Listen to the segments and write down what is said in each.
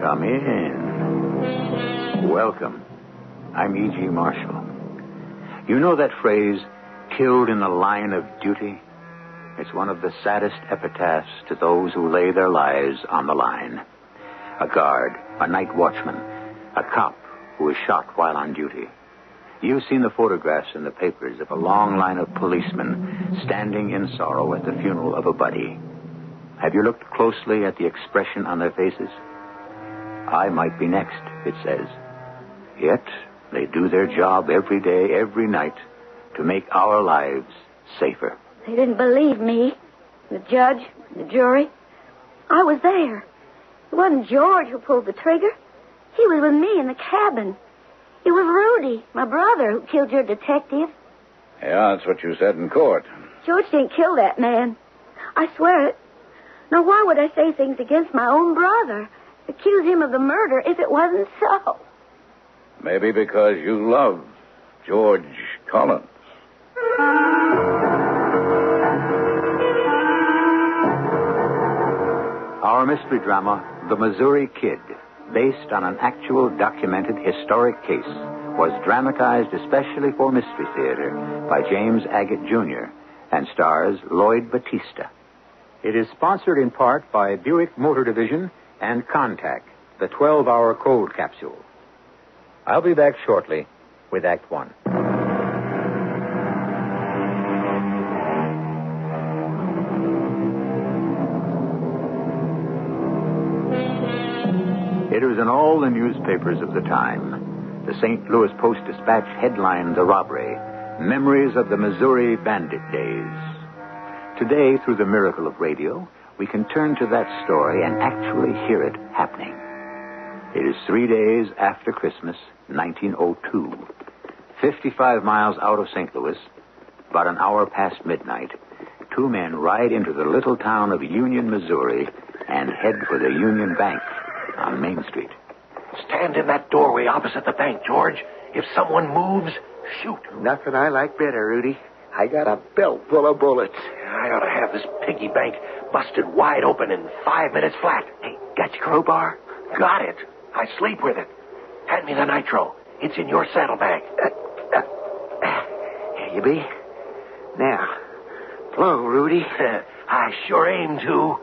Come in. Welcome. I'm E.G. Marshall. You know that phrase, killed in the line of duty? It's one of the saddest epitaphs to those who lay their lives on the line. A guard, a night watchman, a cop who was shot while on duty. You've seen the photographs in the papers of a long line of policemen standing in sorrow at the funeral of a buddy. Have you looked closely at the expression on their faces? I might be next, it says. Yet, they do their job every day, every night, to make our lives safer. They didn't believe me. The judge, the jury. I was there. It wasn't George who pulled the trigger. He was with me in the cabin. It was Rudy, my brother, who killed your detective. Yeah, that's what you said in court. George didn't kill that man. I swear it. Now, why would I say things against my own brother? Accuse him of the murder if it wasn't so? Maybe because you love George Collins. Our mystery drama, The Missouri Kid, based on an actual documented historic case, was dramatized especially for Mystery Theater by James Agate, Jr. and stars Lloyd Battista. It is sponsored in part by Buick Motor Division and Contact, the 12-hour cold capsule. I'll be back shortly with Act One. It was in all the newspapers of the time. The St. Louis Post-Dispatch headlined The Robbery, Memories of the Missouri Bandit Days. Today, through the miracle of radio, we can turn to that story and actually hear it happening. It is 3 days after Christmas, 1902. 55 miles out of St. Louis, about an hour past midnight, two men ride into the little town of Union, Missouri, and head for the Union Bank on Main Street. Stand in that doorway opposite the bank, George. If someone moves, shoot. Nothing I like better, Rudy. I got a belt full of bullets. I ought to have this piggy bank busted wide open in 5 minutes flat. Hey, got your crowbar? Got it. I sleep with it. Hand me the nitro. It's in your saddlebag. Here you be. Now, blow, Rudy. I sure aim to.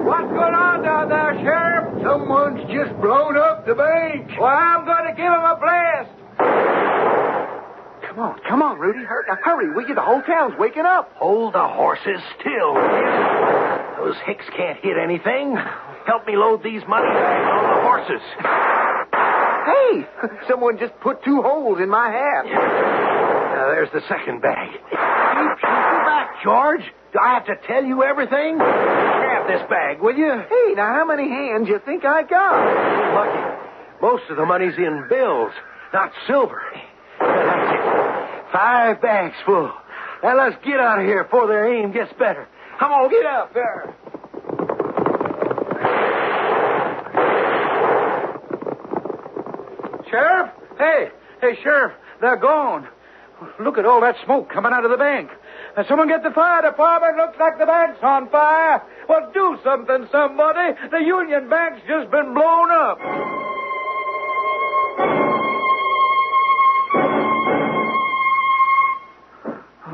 What's going on down there, Sheriff? Someone's just blown up the bank. Well, I'm going to give him a blast. Come on, Rudy. Hurry, will you? The whole town's waking up. Hold the horses still, will you? Those hicks can't hit anything. Help me load these money bags on the horses. Hey, someone just put 2 holes in my hat. Now, there's the second bag. Keep back, George. Do I have to tell you everything? Grab this bag, will you? Hey, now how many hands you think I got? You're lucky. Most of the money's in bills, not silver. That's it. 5 bags full. Now let's get out of here before their aim gets better. Come on, get out there. Sheriff? Hey, Sheriff, they're gone. Look at all that smoke coming out of the bank. Now, someone get the fire department. Looks like the bank's on fire. Well, do something, somebody. The Union Bank's just been blown up.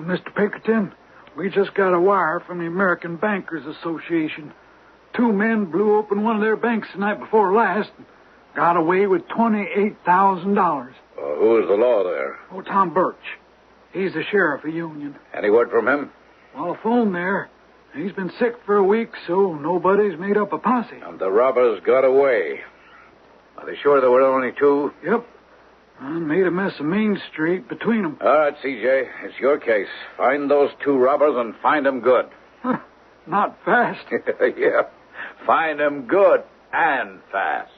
Mr. Pinkerton, we just got a wire from the American Bankers Association. 2 men blew open one of their banks the night before last and got away with $28,000. Who is the law there? Oh, Tom Birch. He's the sheriff of Union. Any word from him? Well, a phone there. He's been sick for a week, so nobody's made up a posse. And the robbers got away. Are they sure there were only 2? Yep. And made a mess of Main Street between them. All right, CJ. It's your case. Find those 2 robbers and find them good. Huh. Not fast. Yeah. Find them good and fast.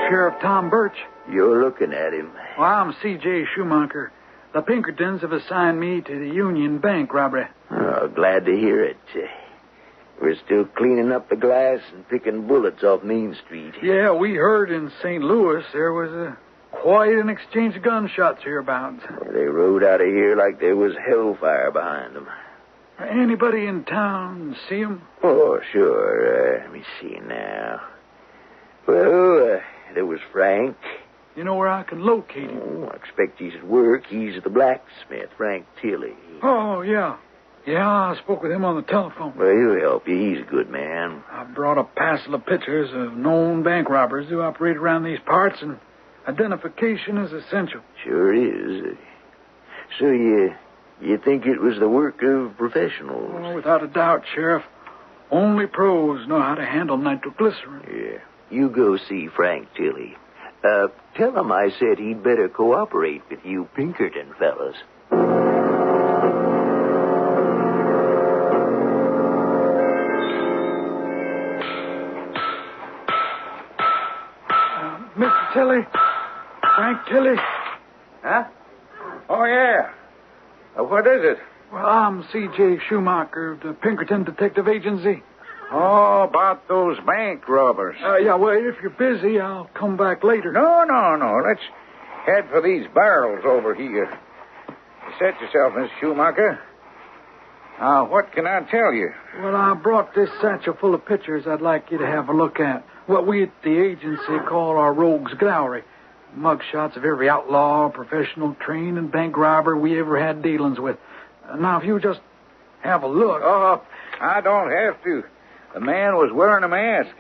Sheriff Tom Birch. You're looking at him. Well, I'm CJ Schumacher. The Pinkertons have assigned me to the Union Bank robbery. Oh, glad to hear it. We're still cleaning up the glass and picking bullets off Main Street. Yeah, we heard in St. Louis there was a quite an exchange of gunshots hereabouts. They rode out of here like there was hellfire behind them. Anybody in town see him? Oh, sure. Let me see now. Well, there was Frank. You know where I can locate him? Oh, I expect he's at work. He's the blacksmith, Frank Tilley. Oh, yeah. Yeah, I spoke with him on the telephone. Well, he'll help you. He's a good man. I brought a parcel of pictures of known bank robbers who operate around these parts, and identification is essential. Sure is. So you think it was the work of professionals? Oh, without a doubt, Sheriff. Only pros know how to handle nitroglycerin. Yeah. You go see Frank Tilley. Tell him I said he'd better cooperate with you Pinkerton fellas. Mr. Tilley? Frank Tilley? Huh? Oh, yeah. What is it? Well, I'm CJ Schumacher of the Pinkerton Detective Agency. Oh, about those bank robbers. Yeah, well, if you're busy, I'll come back later. No. Let's head for these barrels over here. Set yourself, Miss Schumacher. What can I tell you? Well, I brought this satchel full of pictures I'd like you to have a look at. What we at the agency call our rogues gallery. Mugshots of every outlaw, professional, trained, and bank robber we ever had dealings with. Now, if you just have a look... Oh, I don't have to. The man was wearing a mask.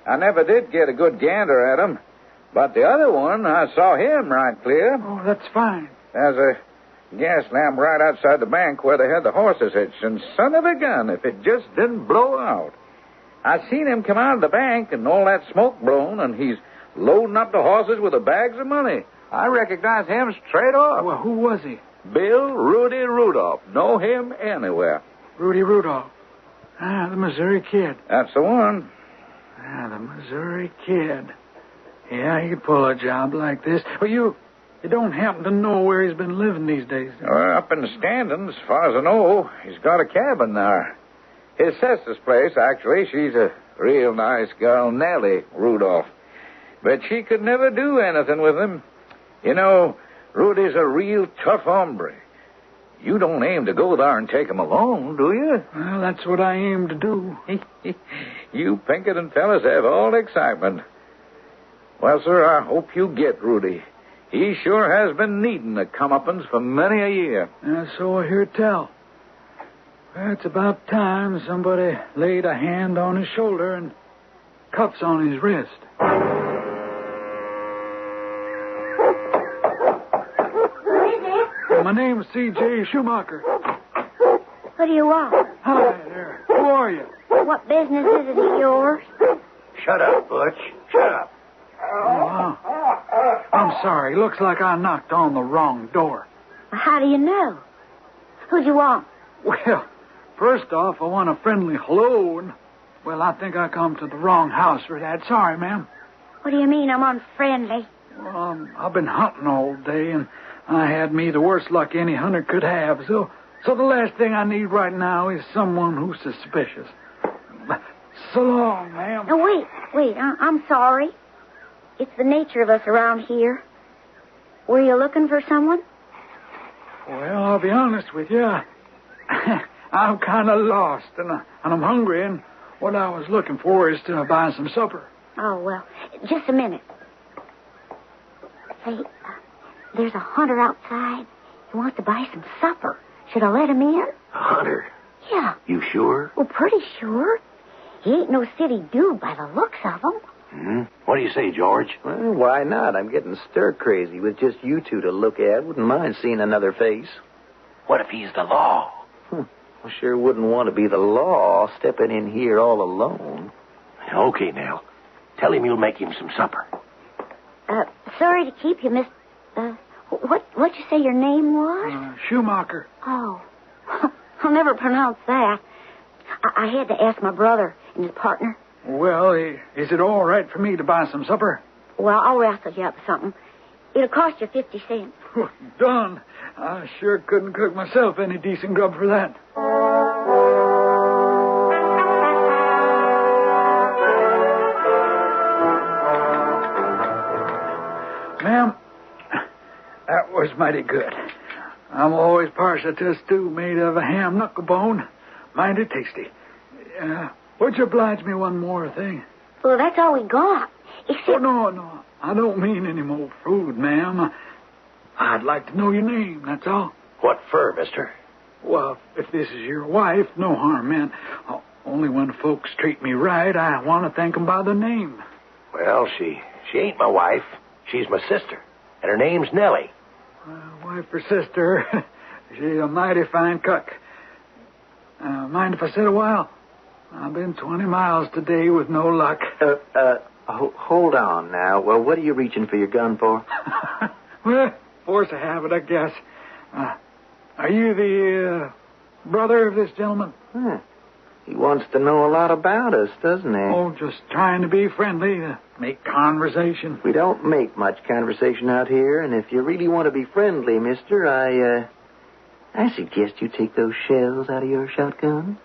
I never did get a good gander at him. But the other one, I saw him right clear. Oh, that's fine. There's a gas lamp right outside the bank where they had the horses hitched. And son of a gun, if it just didn't blow out. I seen him come out of the bank and all that smoke blown, and he's loading up the horses with the bags of money. I recognize him straight off. Well, who was he? Bill Rudy Rudolph. Know him anywhere. Rudy Rudolph. The Missouri Kid. That's the one. The Missouri Kid. Yeah, he could pull a job like this. Well, you don't happen to know where he's been living these days, do you? Up in the Standings, as far as I know. He's got a cabin there. His sister's place, actually. She's a real nice girl, Nellie Rudolph. But she could never do anything with him. You know, Rudy's a real tough hombre. You don't aim to go there and take him alone, do you? Well, that's what I aim to do. You Pinkerton fellas have all the excitement. Well, sir, I hope you get Rudy. He sure has been needing the comeuppance for many a year. So I hear tell. Well, it's about time somebody laid a hand on his shoulder and cuffs on his wrist. My name's CJ Schumacher. What do you want? Hi there. Who are you? What business is it of yours? Shut up, Butch. Shut up. Oh, I'm sorry. Looks like I knocked on the wrong door. How do you know? Who'd you want? Well, first off, I want a friendly hello, and, well, I think I come to the wrong house for that. Sorry, ma'am. What do you mean I'm unfriendly? Well, I've been hunting all day, and I had me the worst luck any hunter could have, so the last thing I need right now is someone who's suspicious. So long, ma'am. Now, wait. I'm sorry. It's the nature of us around here. Were you looking for someone? Well, I'll be honest with you. I'm kind of lost, and I'm hungry, and what I was looking for is to buy some supper. Oh, well, just a minute. Say, there's a hunter outside. He wants to buy some supper. Should I let him in? A hunter? Yeah. You sure? Well, pretty sure. He ain't no city dude by the looks of him. Mm-hmm. What do you say, George? Well, why not? I'm getting stir-crazy with just you two to look at. Wouldn't mind seeing another face. What if he's the law? I sure wouldn't want to be the law stepping in here all alone. Okay, now. Tell him you'll make him some supper. Sorry to keep you, Miss... what'd you say your name was? Schumacher. Oh. I'll never pronounce that. I had to ask my brother and his partner. Well, is it all right for me to buy some supper? Well, I'll wrestle you up with something. It'll cost you 50 cents. Done. I sure couldn't cook myself any decent grub for that. Ma'am, was mighty good. I'm always partial to a stew made of a ham knuckle bone. Mighty tasty. Would you oblige me one more thing? Well, that's all we got. Except... Oh, no. I don't mean any more food, ma'am. I'd like to know your name, that's all. What for, mister? Well, if this is your wife, no harm meant. Only when folks treat me right, I want to thank 'em by the name. Well, she ain't my wife. She's my sister. And her name's Nellie. Wife or sister, she's a mighty fine cook. Mind if I sit a while? I've been 20 miles today with no luck. Hold on now. Well, what are you reaching for your gun for? Well, force of habit, I guess. Are you the brother of this gentleman? He wants to know a lot about us, doesn't he? Oh, just trying to be friendly, make conversation. We don't make much conversation out here, and if you really want to be friendly, mister, I suggest you take those shells out of your shotgun.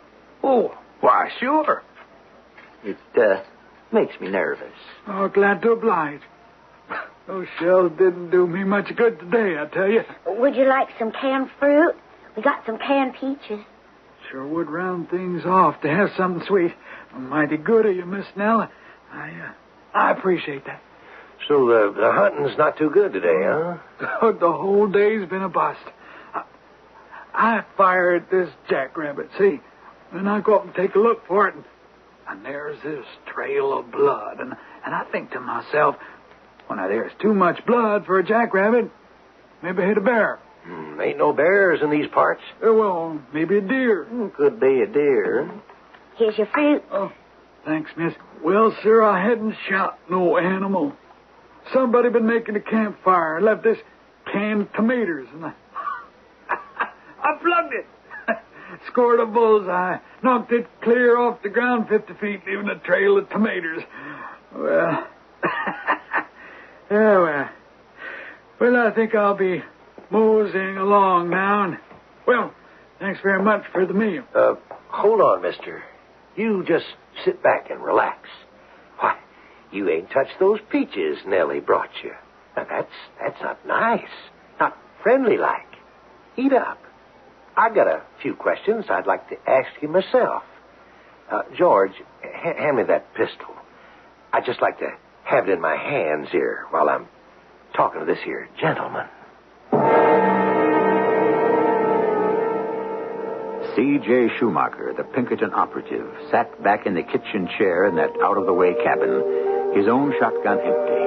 Oh, why, sure. It makes me nervous. Oh, glad to oblige. Those shells didn't do me much good today, I tell you. Would you like some canned fruit? We got some canned peaches. Sure would round things off to have something sweet. Mighty good of you, Miss Nell. I appreciate that. So the hunting's not too good today, huh? The whole day's been a bust. I fired this jackrabbit, see? And I go up and take a look for it, and there's this trail of blood. And I think to myself, well, now, there's too much blood for a jackrabbit. Maybe I hit a bear. Ain't no bears in these parts. Well, maybe a deer. Could be a deer. Here's your fruit. Oh, thanks, miss. Well, sir, I hadn't shot no animal. Somebody been making a campfire and left this canned tomatoes, and I plugged it. Scored a bullseye. Knocked it clear off the ground 50 feet, leaving a trail of tomatoes. Well, well, I think I'll be moseying along now. And, well, thanks very much for the meal. Hold on, mister. You just sit back and relax. Why, you ain't touched those peaches Nellie brought you. Now, that's not nice. Not friendly-like. Eat up. I got a few questions I'd like to ask you myself. George, hand me that pistol. I'd just like to have it in my hands here while I'm talking to this here gentleman. CJ Schumacher, the Pinkerton operative, sat back in the kitchen chair in that out-of-the-way cabin, his own shotgun empty,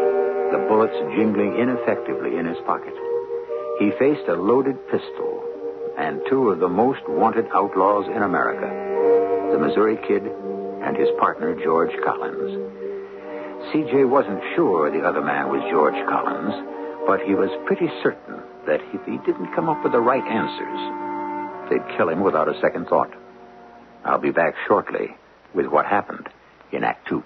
the bullets jingling ineffectively in his pocket. He faced a loaded pistol and two of the most wanted outlaws in America, the Missouri Kid and his partner, George Collins. CJ wasn't sure the other man was George Collins, but he was pretty certain that if he didn't come up with the right answers, they'd kill him without a second thought. I'll be back shortly with what happened in Act 2.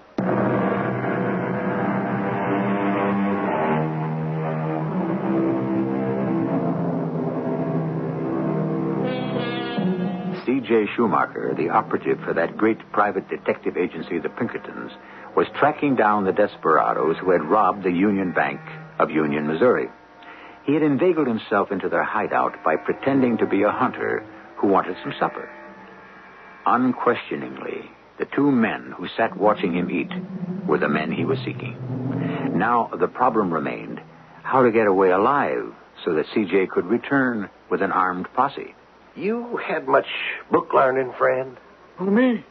CJ Schumacher, the operative for that great private detective agency, the Pinkertons, was tracking down the desperados who had robbed the Union Bank of Union, Missouri. He had inveigled himself into their hideout by pretending to be a hunter who wanted some supper. Unquestioningly, the two men who sat watching him eat were the men he was seeking. Now, the problem remained how to get away alive so that CJ could return with an armed posse. You had much book learning, friend? Who, me?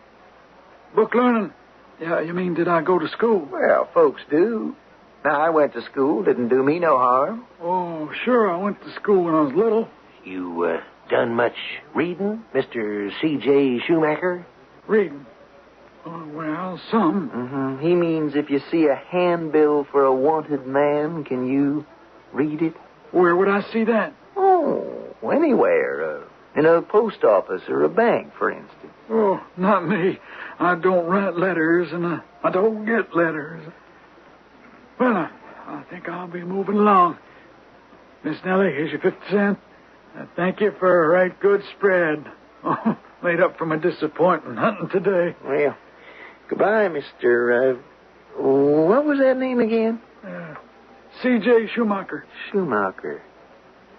Book learning? Yeah, you mean did I go to school? Well, folks do. Now, I went to school. Didn't do me no harm. Oh, sure, I went to school when I was little. You done much reading, Mr. CJ Schumacher? Reading? Oh, well, some. Mm-hmm. He means if you see a handbill for a wanted man, can you read it? Where would I see that? Oh, anywhere. In a post office or a bank, for instance. Oh, not me. I don't write letters, and I don't get letters. Well, I think I'll be moving along. Miss Nellie, here's your 50 cents. Thank you for a right good spread. Oh, made up for my disappointment hunting today. Well, goodbye, Mr. What was that name again? C.J. Schumacher. Schumacher.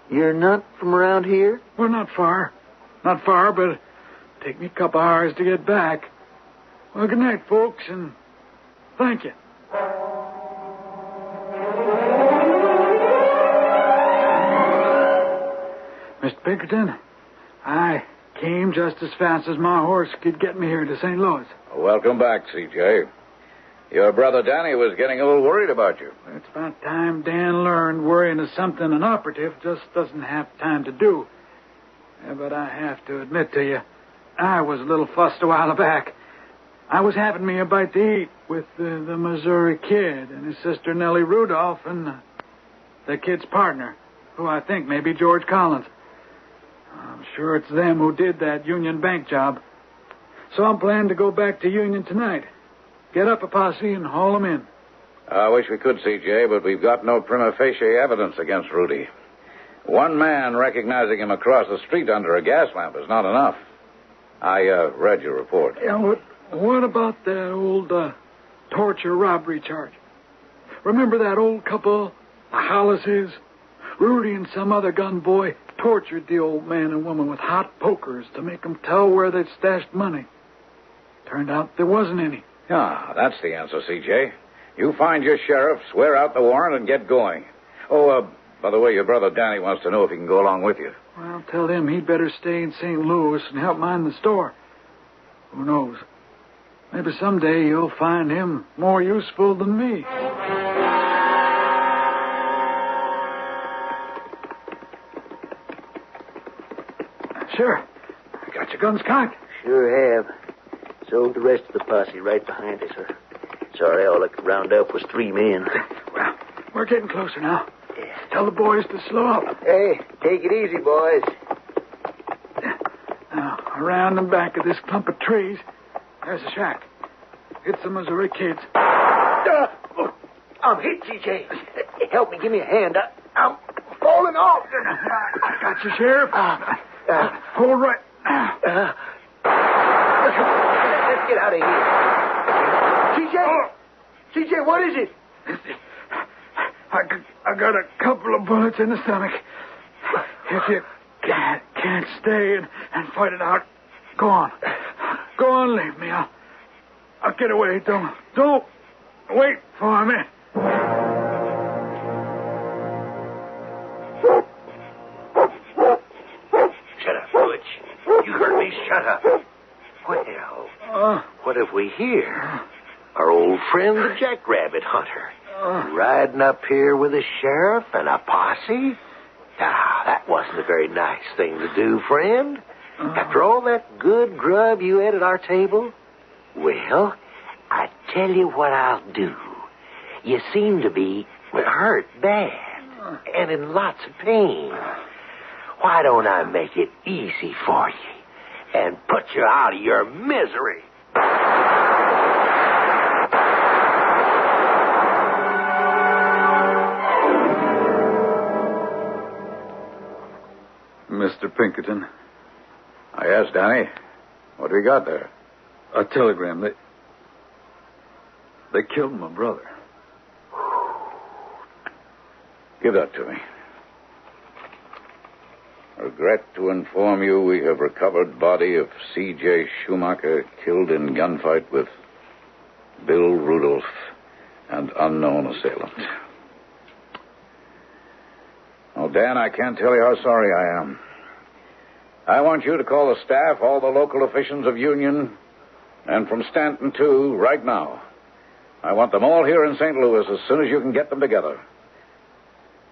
You're not from around here? Well, not far. Not far, but it'll take me a couple hours to get back. Well, good night, folks, and thank you. Mr. Pinkerton, I came just as fast as my horse could get me here to St. Louis. Welcome back, CJ. Your brother Danny was getting a little worried about you. It's about time Dan learned worrying is something an operative just doesn't have time to do. Yeah, but I have to admit to you, I was a little fussed a while back. I was having me a bite to eat with the Missouri kid and his sister Nellie Rudolph and the kid's partner, who I think may be George Collins. I'm sure it's them who did that Union Bank job. So I'm planning to go back to Union tonight. Get up a posse and haul them in. I wish we could, CJ, but we've got no prima facie evidence against Rudy. One man recognizing him across the street under a gas lamp is not enough. I read your report. Yeah, what about that old torture robbery charge? Remember that old couple, the Hollises? Rudy and some other gun boy tortured the old man and woman with hot pokers to make them tell where they'd stashed money. Turned out there wasn't any. Ah, that's the answer, CJ. You find your sheriff, swear out the warrant, and get going. Oh, by the way, your brother Danny wants to know if he can go along with you. Well, tell him he'd better stay in St. Louis and help mind the store. Who knows? Maybe someday you'll find him more useful than me. Sure. I got your guns cocked. Sure have. So the rest of the posse right behind us. Sorry, all I could round up was 3 men. Well, we're getting closer now. Yeah. Tell the boys to slow up. Hey, take it easy, boys. Now, around and back of this clump of trees, there's a shack. It's the Missouri kids. I'm hit, CJ. Help me, give me a hand. I'm falling off. I got you, Sheriff. Hold right now. Let's get out of here. CJ, what is it? I got a couple of bullets in the stomach. If you can't stay and fight it out, go on. Go on, leave me. I'll get away. Don't wait for me. Shut up, Butch. You heard me. Shut up. Well, what have we here? Our old friend, the jackrabbit hunter. Riding up here with a sheriff and a posse? Now, that wasn't a very nice thing to do, friend. After all that good grub you ate at our table? Well, I tell you what I'll do. You seem to be hurt bad and in lots of pain. Why don't I make it easy for you and put you out of your misery? Mr. Pinkerton. Yes, Danny. What do we got there? A telegram. They killed my brother. Give that to me. Regret to inform you we have recovered body of CJ Schumacher killed in gunfight with Bill Rudolph and unknown assailant. Oh, Dan, I can't tell you how sorry I am. I want you to call the staff, all the local officials of Union, and from Stanton, too, right now. I want them all here in St. Louis as soon as you can get them together.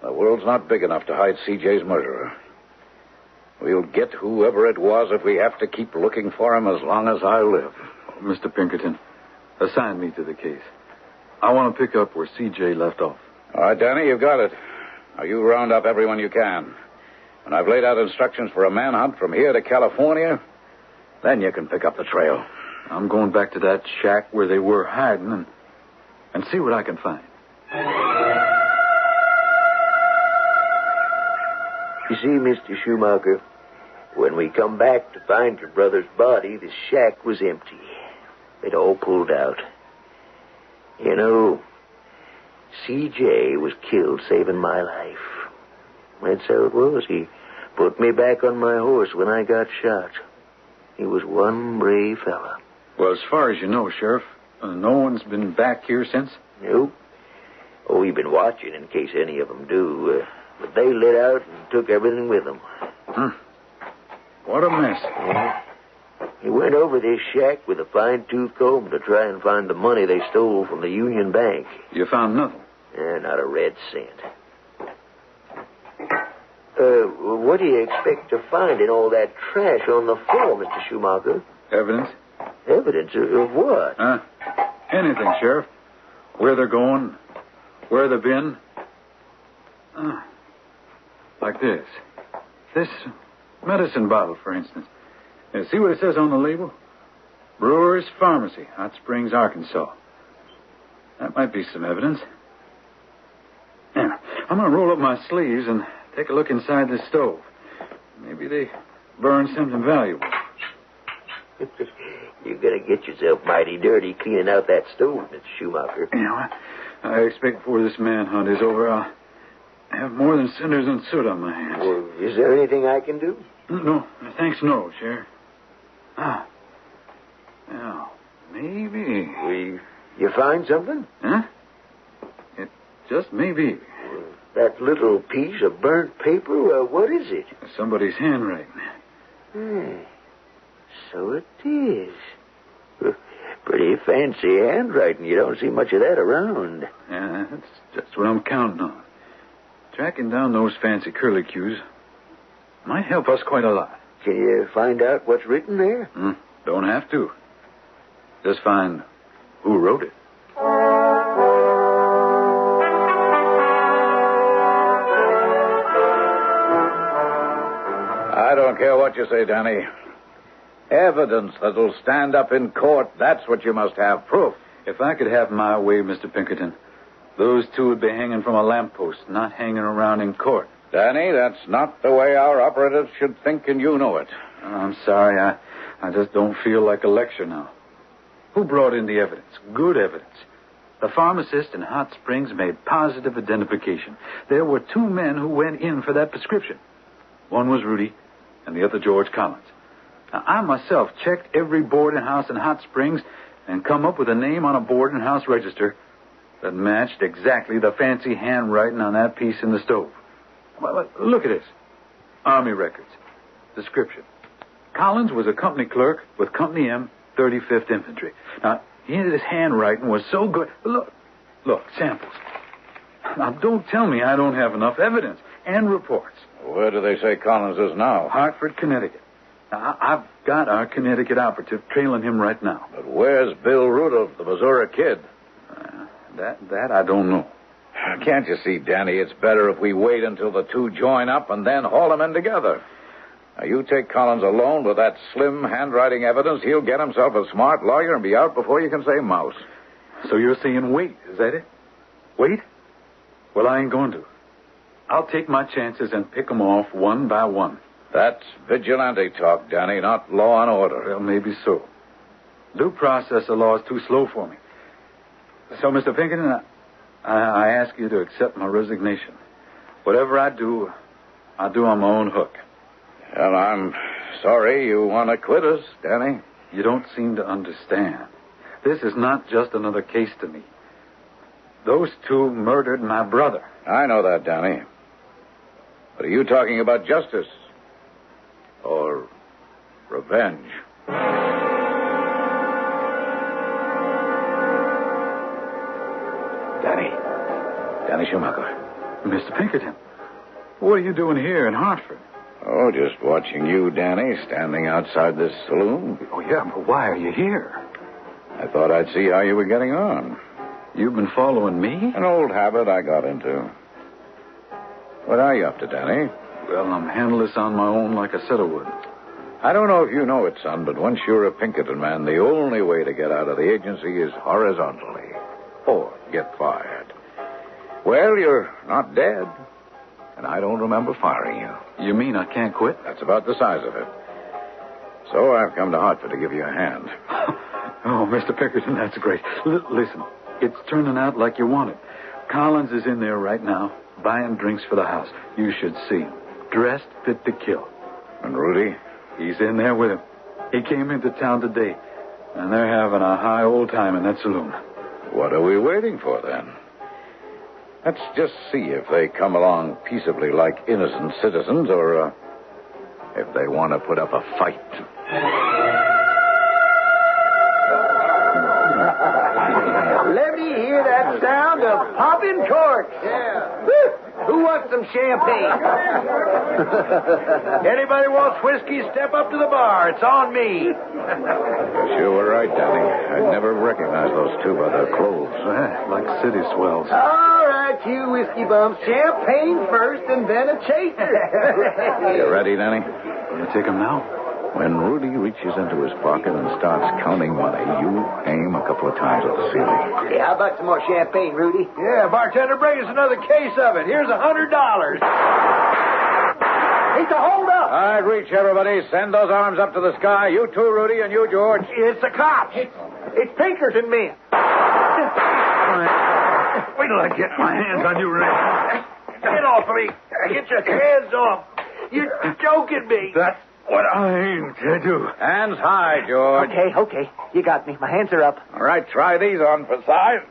The world's not big enough to hide CJ's murderer. We'll get whoever it was if we have to keep looking for him as long as I live. Mr. Pinkerton, assign me to the case. I want to pick up where CJ left off. All right, Danny, you've got it. Now, you round up everyone you can. When I've laid out instructions for a manhunt from here to California, then you can pick up the trail. I'm going back to that shack where they were hiding and see what I can find. You see, Mr. Schumacher, when we come back to find your brother's body, the shack was empty. They'd all pulled out. You know, CJ was killed saving my life. That's how it was. He put me back on my horse when I got shot. He was one brave fella. Well, as far as you know, Sheriff, no one's been back here since? Nope. Oh, we've been watching in case any of them do. But they lit out and took everything with them. What a mess. Yeah. He went over this shack with a fine-tooth comb to try and find the money they stole from the Union Bank. You found nothing? Not a red cent. What do you expect to find in all that trash on the floor, Mr. Schumacher? Evidence? Evidence of what? Anything, Sheriff. Where they're going, where they've been. Like this. This medicine bottle, for instance. See what it says on the label? Brewer's Pharmacy, Hot Springs, Arkansas. That might be some evidence. Yeah, I'm going to roll up my sleeves and take a look inside this stove. Maybe they burned something valuable. You're going to get yourself mighty dirty cleaning out that stove, Mr. Schumacher. You know, I expect before this manhunt is over, I'll have more than cinders and soot on my hands. Well, is there anything I can do? No, thanks, no, Sheriff. Now, maybe. You find something? Huh? It just may be. That little piece of burnt paper, what is it? Somebody's handwriting. So it is. Pretty fancy handwriting. You don't see much of that around. Yeah, that's just what I'm counting on. Tracking down those fancy curlicues might help us quite a lot. Can you find out what's written there? Don't have to. Just find who wrote it. I don't care what you say, Danny. Evidence that'll stand up in court, that's what you must have. Proof. If I could have my way, Mr. Pinkerton, those two would be hanging from a lamppost, not hanging around in court. Danny, that's not the way our operatives should think, and you know it. I'm sorry. I just don't feel like a lecture now. Who brought in the evidence? Good evidence. The pharmacist in Hot Springs made positive identification. There were two men who went in for that prescription. One was Rudy, and the other George Collins. Now, I myself checked every boarding house in Hot Springs and come up with a name on a boarding house register that matched exactly the fancy handwriting on that piece in the stove. Well, look at this. Army records. Description. Collins was a company clerk with Company M, 35th Infantry. Now, his handwriting was so good. Look, samples. Now, don't tell me I don't have enough evidence and reports. Where do they say Collins is now? Hartford, Connecticut. Now, I've got our Connecticut operative trailing him right now. But where's Bill Rudolph, the Missouri kid? That I don't know. Can't you see, Danny, it's better if we wait until the two join up and then haul them in together. Now, you take Collins alone with that slim handwriting evidence, he'll get himself a smart lawyer and be out before you can say mouse. So you're saying wait, is that it? Wait? Well, I ain't going to. I'll take my chances and pick them off one by one. That's vigilante talk, Danny, not law and order. Well, maybe so. Due process of law is too slow for me. So, Mr. Pinkerton, I ask you to accept my resignation. Whatever I do, I'll do on my own hook. Well, I'm sorry you want to quit us, Danny. You don't seem to understand. This is not just another case to me. Those two murdered my brother. I know that, Danny. But are you talking about justice? Or revenge? Danny Schumacher. Mr. Pinkerton, what are you doing here in Hartford? Oh, just watching you, Danny, standing outside this saloon. Oh, yeah, but why are you here? I thought I'd see how you were getting on. You've been following me? An old habit I got into. What are you up to, Danny? Well, I'm handling this on my own like I said I would. I don't know if you know it, son, but once you're a Pinkerton man, the only way to get out of the agency is horizontally. Or get fired. Well, you're not dead. And I don't remember firing you. You mean I can't quit? That's about the size of it. So I've come to Hartford to give you a hand. Oh, Mr. Pinkerton, that's great. Listen, it's turning out like you want it. Collins is in there right now. buying drinks for the house. You should see him. Dressed fit to kill. And Rudy? He's in there with him. He came into town today, and they're having a high old time in that saloon. What are we waiting for, then? Let's just see if they come along peaceably like innocent citizens or if they want to put up a fight. Let me hear that sound of popping corks. Yeah. Who wants some champagne? Anybody wants whiskey, step up to the bar. It's on me. You were right, Danny. I never recognized those two by their clothes. Like city swells. All right, you whiskey bums. Champagne first and then a chaser. You ready, Danny? Want to take him now? When Rudy reaches into his pocket and starts counting money, you aim a couple of times at the ceiling. Yeah, how about some more champagne, Rudy? Yeah, bartender, bring us another case of it. Here's $100. It's a hold up. All right, reach, everybody. Send those arms up to the sky. You too, Rudy, and you, George. It's the cops. It's Pinkerton men. Wait till I get my hands on you, Ray. Get off of me. Get your hands off. You're joking me. That's what I aim to do. Hands high, George. Okay. You got me. My hands are up. All right, try these on for size.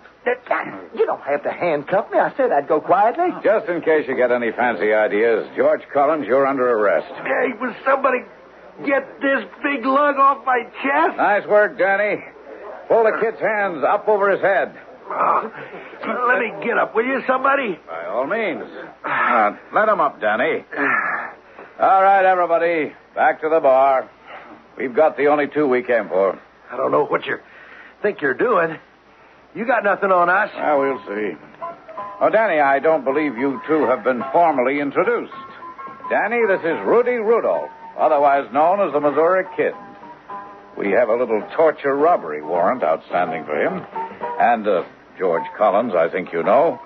You don't have to handcuff me. I said I'd go quietly. Just in case you get any fancy ideas, George Collins, you're under arrest. Hey, will somebody get this big lug off my chest? Nice work, Danny. Pull the kid's hands up over his head. Let me get up, will you, somebody? By all means. Let him up, Danny. All right, everybody. Back to the bar. We've got the only two we came for. I don't know what you think you're doing. You got nothing on us. Well, we'll see. Oh, Danny, I don't believe you two have been formally introduced. Danny, this is Rudy Rudolph, otherwise known as the Missouri Kid. We have a little torture robbery warrant outstanding for him. And George Collins, I think you know.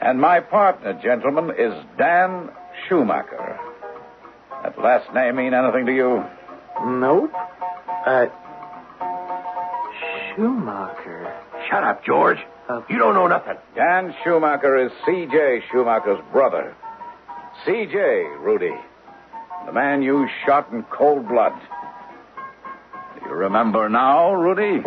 And my partner, gentlemen, is Dan Schumacher. That last name mean anything to you? Nope. Schumacher. Shut up, George. You don't know nothing. Dan Schumacher is CJ Schumacher's brother. CJ, Rudy. The man you shot in cold blood. Do you remember now, Rudy?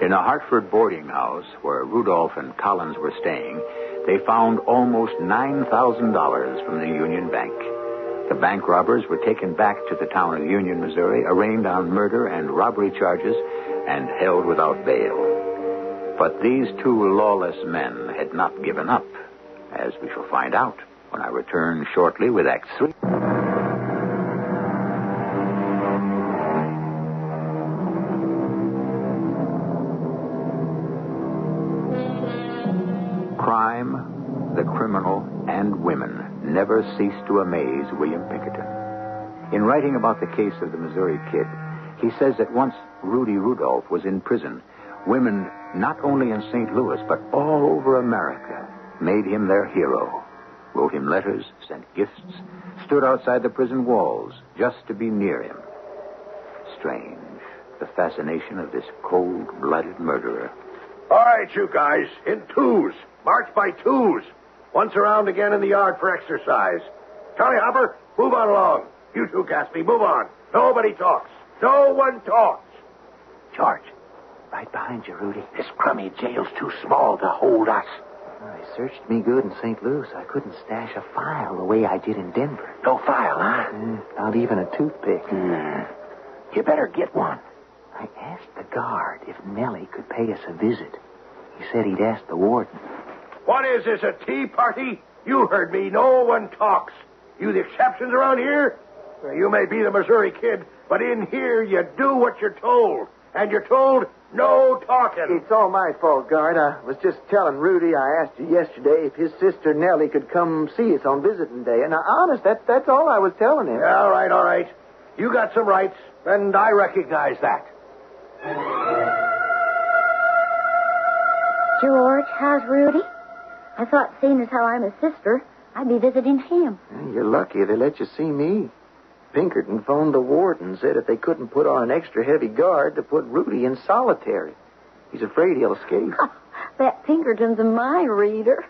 In a Hartford boarding house where Rudolph and Collins were staying, they found almost $9,000 from the Union Bank. The bank robbers were taken back to the town of Union, Missouri, arraigned on murder and robbery charges, and held without bail. But these two lawless men had not given up, as we shall find out when I return shortly with Act 3. Crime, the criminal, and women never ceased to amaze William Pinkerton. In writing about the case of the Missouri Kid, he says that once Rudy Rudolph was in prison, women, not only in St. Louis, but all over America, made him their hero, wrote him letters, sent gifts, stood outside the prison walls just to be near him. Strange, the fascination of this cold-blooded murderer. All right, you guys, in twos. March by twos. Once around again in the yard for exercise. Charlie Hopper, move on along. You two, Gatsby, move on. Nobody talks. No one talks. George, right behind you, Rudy. This crummy jail's too small to hold us. Well, they searched me good in St. Louis. I couldn't stash a file the way I did in Denver. No file, huh? Not even a toothpick. You better get one. I asked the guard if Nellie could pay us a visit. He said he'd ask the warden. What is this, a tea party? You heard me. No one talks. You the exceptions around here? Well, you may be the Missouri Kid, but in here you do what you're told. And you're told no talking. It's all my fault, guard. I was just telling Rudy I asked you yesterday if his sister Nellie could come see us on visiting day. And honest, that's all I was telling him. Yeah, all right. You got some rights, and I recognize that. George, how's Rudy? I thought, seeing as how I'm his sister, I'd be visiting him. You're lucky they let you see me. Pinkerton phoned the warden, said if they couldn't put on an extra heavy guard to put Rudy in solitary. He's afraid he'll escape. That Pinkerton's a mind reader.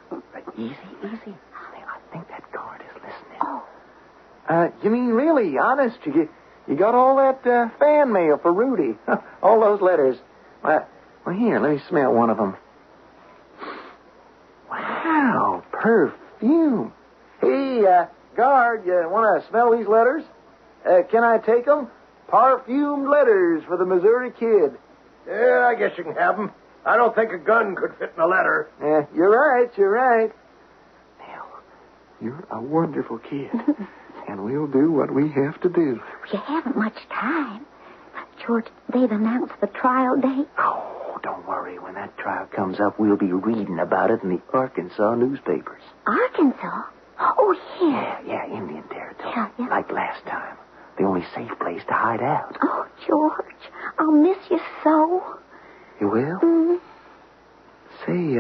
Easy. I think that guard is listening. Oh. You mean really, honest? You got all that fan mail for Rudy? All those letters? Well, here, let me smell one of them. Wow, perfume. Hey, guard, you want to smell these letters? Can I take them? Perfumed letters for the Missouri kid. Yeah, I guess you can have them. I don't think a gun could fit in a letter. Yeah, you're right. Now, you're a wonderful kid. And we'll do what we have to do. You haven't much time. George, they've announced the trial date. Oh, don't worry. When that trial comes up, we'll be reading about it in the Arkansas newspapers. Arkansas? Oh, yeah. Yeah, Indian territory. Yeah. Like last time. The only safe place to hide out. Oh, George, I'll miss you so. You will? Mm-hmm. Say,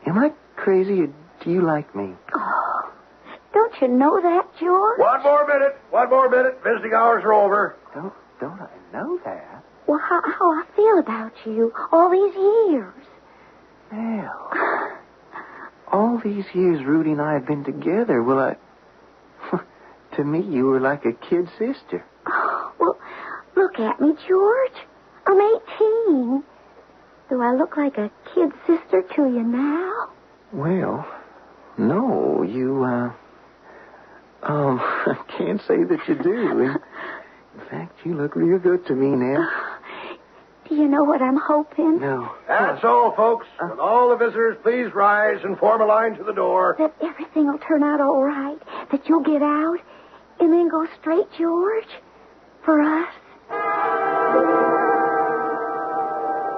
am I crazy or do you like me? Oh, don't you know that, George? One more minute. Visiting hours are over. Don't I know that? Well, how I feel about you all these years. Well, all these years Rudy and I have been together, to me, you were like a kid sister. Oh, well, look at me, George. I'm 18. Do I look like a kid sister to you now? Well, no, I can't say that you do. In fact, you look real good to me now. Do you know what I'm hoping? No. That's all, folks. Will all the visitors please rise and form a line to the door? That everything will turn out all right. That you'll get out and then go straight, George, for us.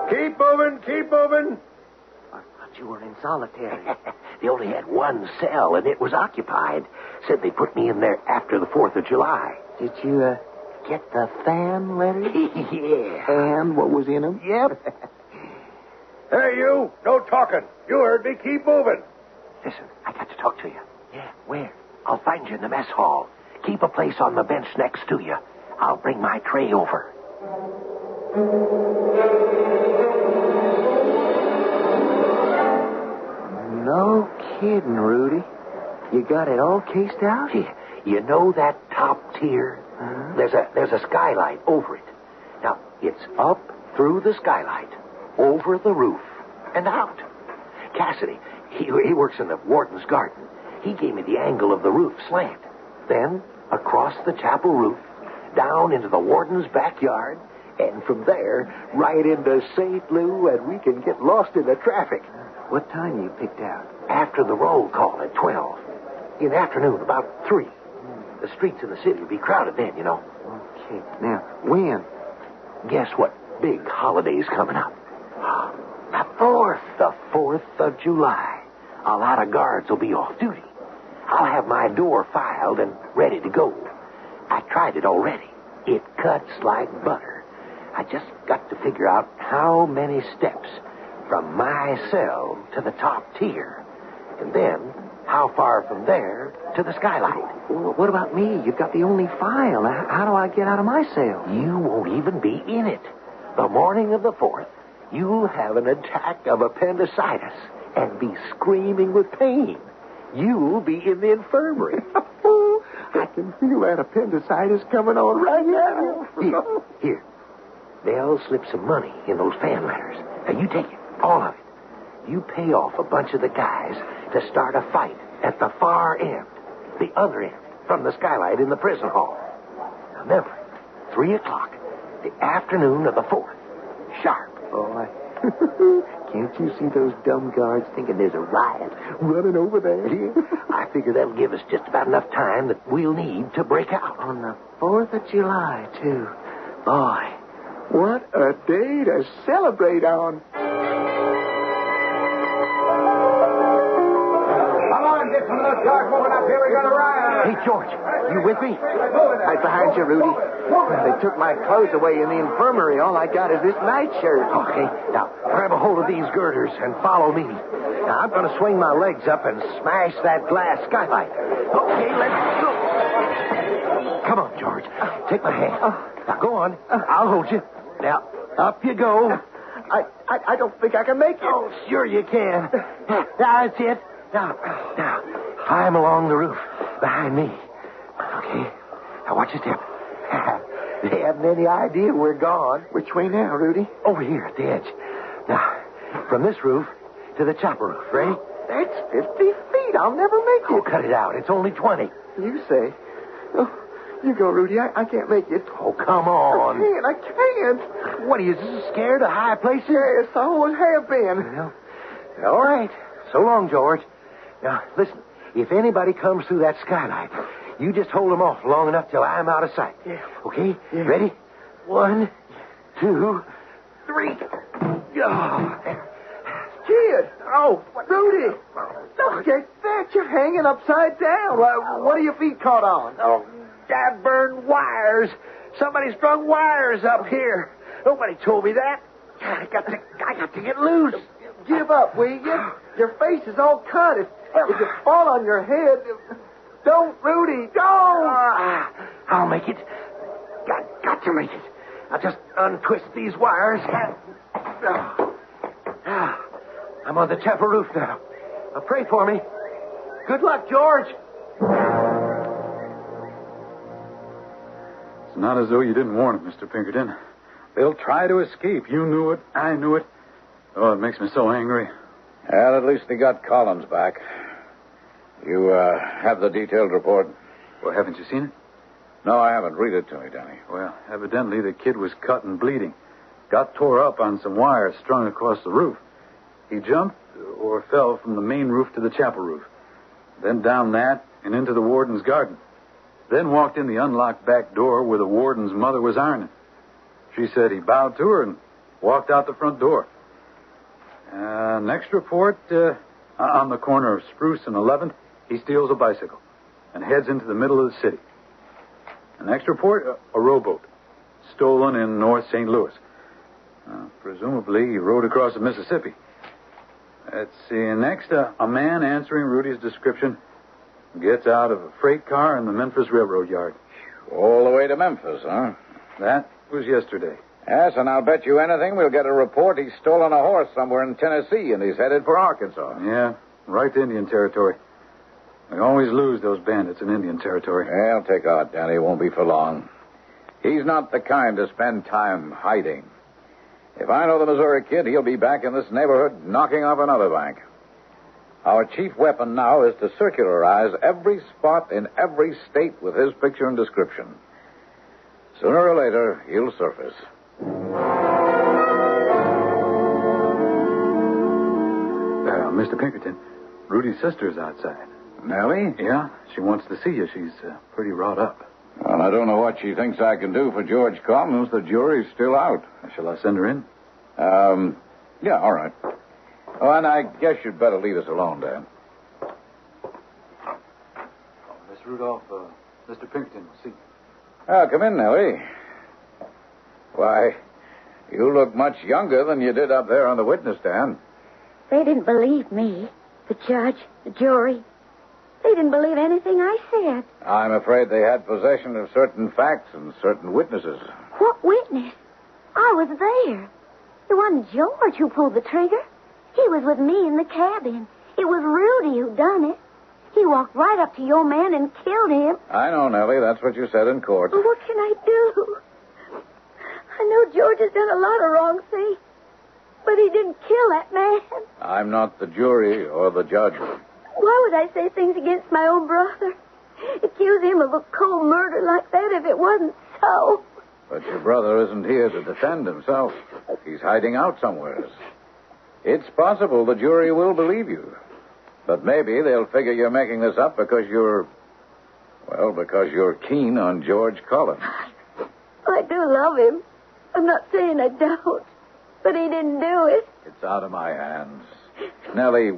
Keep moving. I thought you were in solitary. They only had one cell, and it was occupied. Said they put me in there after the 4th of July. Did you, get the fan letters? Yeah. And what was in them? Yep. Hey, you. No talking. You heard me. Keep moving. Listen, I got to talk to you. Yeah, where? I'll find you in the mess hall. Keep a place on the bench next to you. I'll bring my tray over. No kidding, Rudy. You got it all cased out? Yeah. You know that top tier? Uh-huh. There's a skylight over it. Now, it's up through the skylight, over the roof, and out. Cassidy, he works in the warden's garden. He gave me the angle of the roof slant. Then, across the chapel roof, down into the warden's backyard, and from there, right into St. Lou, and we can get lost in the traffic. What time you picked out? After the roll call at 12. In the afternoon, about 3. The streets in the city will be crowded then, you know. Okay. Now, when? Guess what big holiday's coming up? The 4th. The 4th of July. A lot of guards will be off duty. I'll have my door filed and ready to go. I tried it already. It cuts like butter. I just got to figure out how many steps from my cell to the top tier. And then, how far from there to the skylight. Well, what about me? You've got the only file. How do I get out of my cell? You won't even be in it. The morning of the 4th, you'll have an attack of appendicitis and be screaming with pain. You'll be in the infirmary. I can feel that appendicitis coming on right now. Here. They'll slip some money in those fan letters. Now, you take it. All of it. You pay off a bunch of the guys to start a fight at the far end. The other end, from the skylight in the prison hall. Now, remember, 3 o'clock, the afternoon of the 4th. Sharp. Boy. Can't you see those dumb guards thinking there's a riot running over there? I figure that'll give us just about enough time that we'll need to break out. On the 4th of July, too. Boy, what a day to celebrate on. Get some of those cars moving up here. We got a riot. Hey, George, you with me? Right behind you, Rudy. They took my clothes away in the infirmary. All I got is this nightshirt. Okay, now grab a hold of these girders and follow me. Now, I'm going to swing my legs up and smash that glass skylight. Okay, let's go. Come on, George. Take my hand. Now, go on. I'll hold you. Now, up you go. I don't think I can make it. Oh, sure you can. That's it. Now, climb along the roof behind me. Okay. Now, watch your step. They haven't any idea we're gone. Which way now, Rudy? Over here at the edge. Now, from this roof to the chopper roof. Ready? That's 50 feet. I'll never make Oh, it. cut it out. It's only 20. You say. Oh, you go, Rudy. I can't make it. Oh, come on. I can't. What are you, scared of high places? Yes, I always have been. Well, all right. So long, George. Now, listen. If anybody comes through that skylight, you just hold them off long enough till I'm out of sight. Yeah. Okay? Yeah. Ready? 1, 2, 3. Oh, there. Kid. Oh, Rudy. Look at that. You're hanging upside down. What are your feet caught on? Oh, dad burned wires. Somebody strung wires up here. Nobody told me that. I got to get loose. Give up, will you? Your face is all cut. If you fall on your head, don't, Rudy, don't. I'll make it. Got to make it. I'll just untwist these wires. I'm on the chapel roof now. Now pray for me. Good luck, George. It's not as though you didn't warn them, Mr. Pinkerton. They'll try to escape. You knew it. I knew it. Oh, it makes me so angry. Well, at least they got Collins back. You have the detailed report? Well, haven't you seen it? No, I haven't. Read it to me, Danny. Well, evidently the kid was cut and bleeding. Got tore up on some wires strung across the roof. He jumped or fell from the main roof to the chapel roof. Then down that and into the warden's garden. Then walked in the unlocked back door where the warden's mother was ironing. She said he bowed to her and walked out the front door. Next report, on the corner of Spruce and 11th, he steals a bicycle and heads into the middle of the city. The next report, a rowboat, stolen in North St. Louis. Presumably, he rode across the Mississippi. Let's see. Next, a man answering Rudy's description gets out of a freight car in the Memphis Railroad yard. All the way to Memphis, huh? That was yesterday. Yes, and I'll bet you anything we'll get a report he's stolen a horse somewhere in Tennessee and he's headed for Arkansas. Yeah, right to Indian territory. We always lose those bandits in Indian territory. Well, take out, Danny. It won't be for long. He's not the kind to spend time hiding. If I know the Missouri kid, he'll be back in this neighborhood knocking off another bank. Our chief weapon now is to circularize every spot in every state with his picture and description. Sooner or later, he'll surface. Mr. Pinkerton, Rudy's sister's outside. Nellie? Yeah, she wants to see you. She's pretty wrought up. Well, I don't know what she thinks I can do for George Collins. The jury's still out. Shall I send her in? Yeah, all right. Oh, and I guess you'd better leave us alone, Dan. Miss Rudolph, Mr. Pinkerton will see you. Oh, come in, Nellie. Why, you look much younger than you did up there on the witness stand. They didn't believe me. The judge, the jury. They didn't believe anything I said. I'm afraid they had possession of certain facts and certain witnesses. What witness? I was there. It wasn't George who pulled the trigger. He was with me in the cabin. It was Rudy who done it. He walked right up to your man and killed him. I know, Nellie. That's what you said in court. Well, what can I do? I know George has done a lot of wrong things, but he didn't kill that man. I'm not the jury or the judge. Why would I say things against my own brother? Accuse him of a cold murder like that if it wasn't so. But your brother isn't here to defend himself. He's hiding out somewhere. It's possible the jury will believe you. But maybe they'll figure you're making this up because you're keen on George Collins. I do love him. I'm not saying I don't. But he didn't do it. It's out of my hands. Nellie,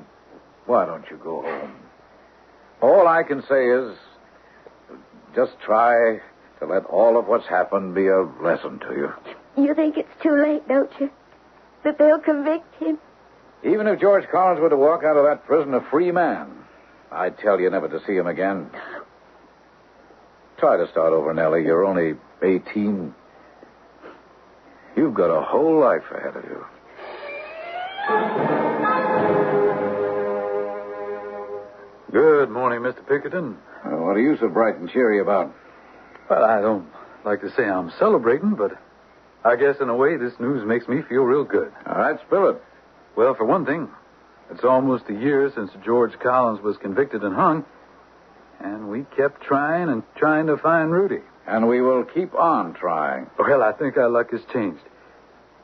why don't you go home? All I can say is just try to let all of what's happened be a lesson to you. You think it's too late, don't you? That they'll convict him? Even if George Collins were to walk out of that prison a free man, I'd tell you never to see him again. Try to start over, Nellie. You're only 18. You've got a whole life ahead of you. Good morning, Mr. Pinkerton. What are you so bright and cheery about? Well, I don't like to say I'm celebrating, but I guess in a way this news makes me feel real good. All right, spill it. Well, for one thing, it's almost a year since George Collins was convicted and hung, and we kept trying and trying to find Rudy. And we will keep on trying. Well, I think our luck has changed.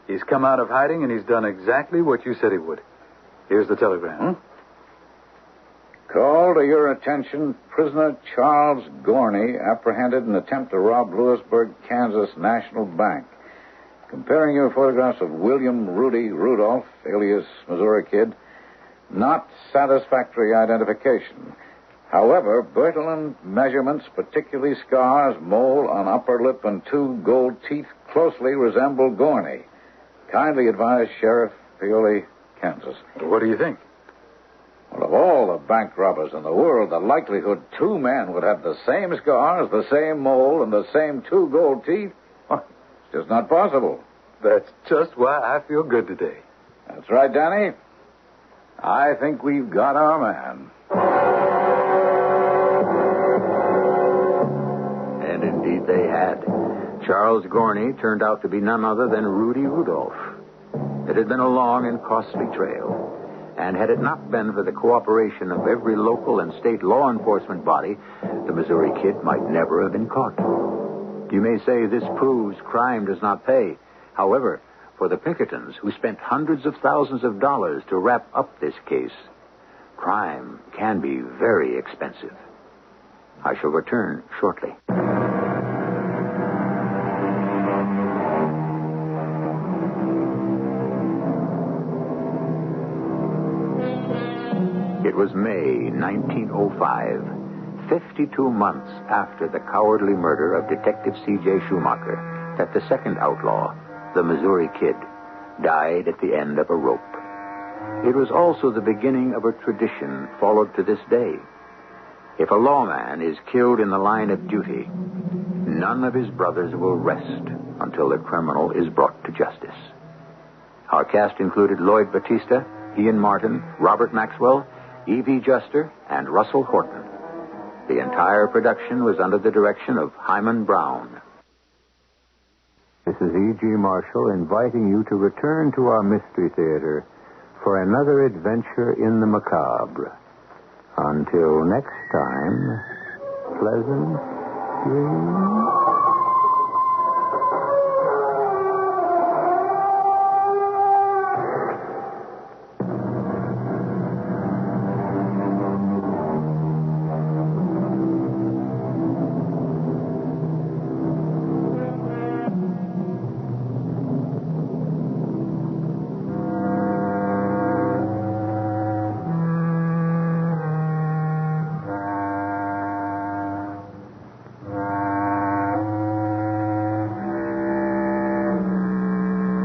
He's come out of hiding, and he's done exactly what you said he would. Here's the telegram. Call to your attention, prisoner Charles Gorney, apprehended in attempt to rob Lewisburg, Kansas National Bank. Comparing your photographs of William Rudy Rudolph, alias Missouri Kid, not satisfactory identification. However, Bertillon measurements, particularly scars, mole on upper lip, and 2 gold teeth closely resemble Gorney. Kindly advise Sheriff Paoli, Kansas. What do you think? Well, of all the bank robbers in the world, the likelihood 2 men would have the same scars, the same mole, and the same 2 gold teeth, well, it's just not possible. That's just why I feel good today. That's right, Danny. I think we've got our man. And indeed they had. Charles Gorney turned out to be none other than Rudy Rudolph. It had been a long and costly trail. And had it not been for the cooperation of every local and state law enforcement body, the Missouri Kid might never have been caught. You may say this proves crime does not pay. However, for the Pinkertons, who spent hundreds of thousands of dollars to wrap up this case, crime can be very expensive. I shall return shortly. It was May 1905, 52 months after the cowardly murder of Detective CJ Schumacher, that the second outlaw, the Missouri Kid, died at the end of a rope. It was also the beginning of a tradition followed to this day. If a lawman is killed in the line of duty, none of his brothers will rest until the criminal is brought to justice. Our cast included Lloyd Battista, Ian Martin, Robert Maxwell, Evie Juster, and Russell Horton. The entire production was under the direction of Hyman Brown. This is E.G. Marshall inviting you to return to our Mystery Theater for another adventure in the macabre. Until next time, pleasant dreams.